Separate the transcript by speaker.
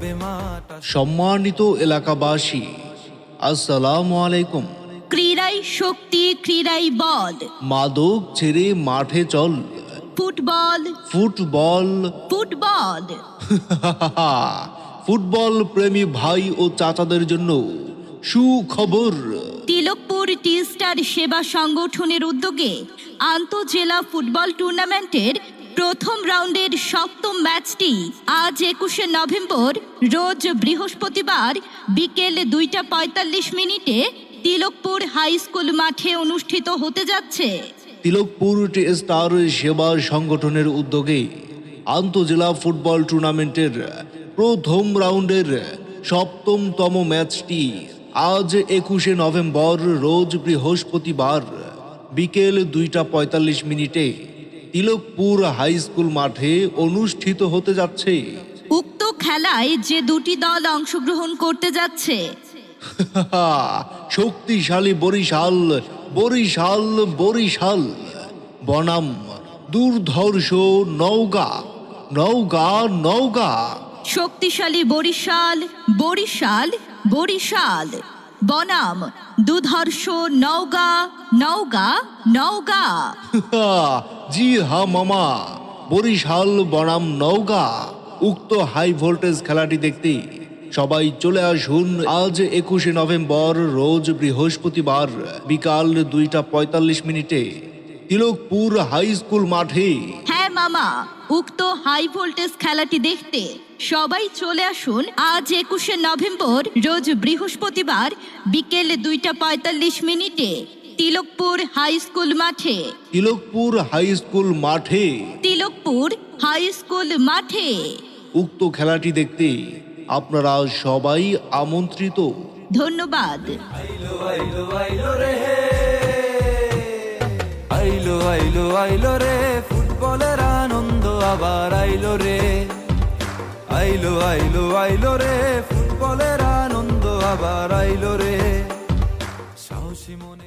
Speaker 1: হবে মাঠ।
Speaker 2: সম্মানিত এলাকাবাসী, আসসালামু আলাইকুম।
Speaker 3: ক্রীড়াই শক্তি, ক্রীড়াই বল।
Speaker 2: মাদক ছেড়ে মাঠে চল।
Speaker 3: Football,
Speaker 2: football
Speaker 3: football.
Speaker 2: ফুটবল প্রেমী ভাই ও চাচাদের জন্য সুখবর।
Speaker 3: তিলকপুর টি স্টার সেবা সংগঠনের উদ্যোগে আন্তঃজেলা ফুটবল টুর্নামেন্টের প্রথম রাউন্ডের সপ্তম ম্যাচটি আজ 21শে নভেম্বর রোজ বৃহস্পতিবার বিকেল 2:45 তিলকপুর হাই স্কুল মাঠে অনুষ্ঠিত হতে যাচ্ছে।
Speaker 2: তিলকপুর টি স্টার সেবা সংগঠনের উদ্যোগে আন্তঃজেলা ফুটবল টুর্নামেন্টের প্রথম রাউন্ডের সপ্তমতম ম্যাচটি আজ 21শে নভেম্বর রোজ বৃহস্পতিবার বিকেল 2:45 তিলকপুর হাই স্কুল মাঠে অনুষ্ঠিত হতে যাচ্ছে।
Speaker 3: উক্ত খেলায় যে দুটি দল অংশগ্রহণ করতে যাচ্ছে
Speaker 2: শক্তিশালী বরিশাল, বরিশাল, বরিশাল বনাম দুর্ধর্ষ নওগাঁ, নওগাঁ, নওগাঁ।
Speaker 3: শক্তিশালী বরিশাল, বরিশাল, বরিশাল বনাম দুর্ধর্ষ নওগাঁ, নওগাঁ, নওগাঁ।
Speaker 2: জি হ্যাঁ মামা, বরিশাল বনাম নওগাঁ। উক্ত হাই ভোল্টেজ খেলাটি দেখতে সবাই চলে আসুন আজ 21শে নভেম্বর রোজ বৃহস্পতিবার বিকাল 2:45 তিলকপুর হাই স্কুল মাঠে।
Speaker 3: হ্যাঁ মামা, উক্ত হাই ভোল্টেজ খেলাটি দেখতে সবাই চলে আসুন আজ 21শে নভেম্বর রোজ বৃহস্পতিবার বিকেল 2:45 তিলকপুর হাই স্কুল মাঠে।
Speaker 2: তিলকপুর হাই স্কুল মাঠে,
Speaker 3: তিলকপুর হাই স্কুল মাঠে।
Speaker 2: উক্ত খেলাটি দেখতে আপনারা সবাই আমন্ত্রিত।
Speaker 3: ধন্যবাদ।
Speaker 1: আইলো আইলো আইলো রে, আইলো আইলো আইলো রে, ফুটবলের আনন্দ আবার আইলো রে। আইলো আইলো আইলো রে, ফুটবলের আনন্দ আবার আইলো রে। সাহসী মনে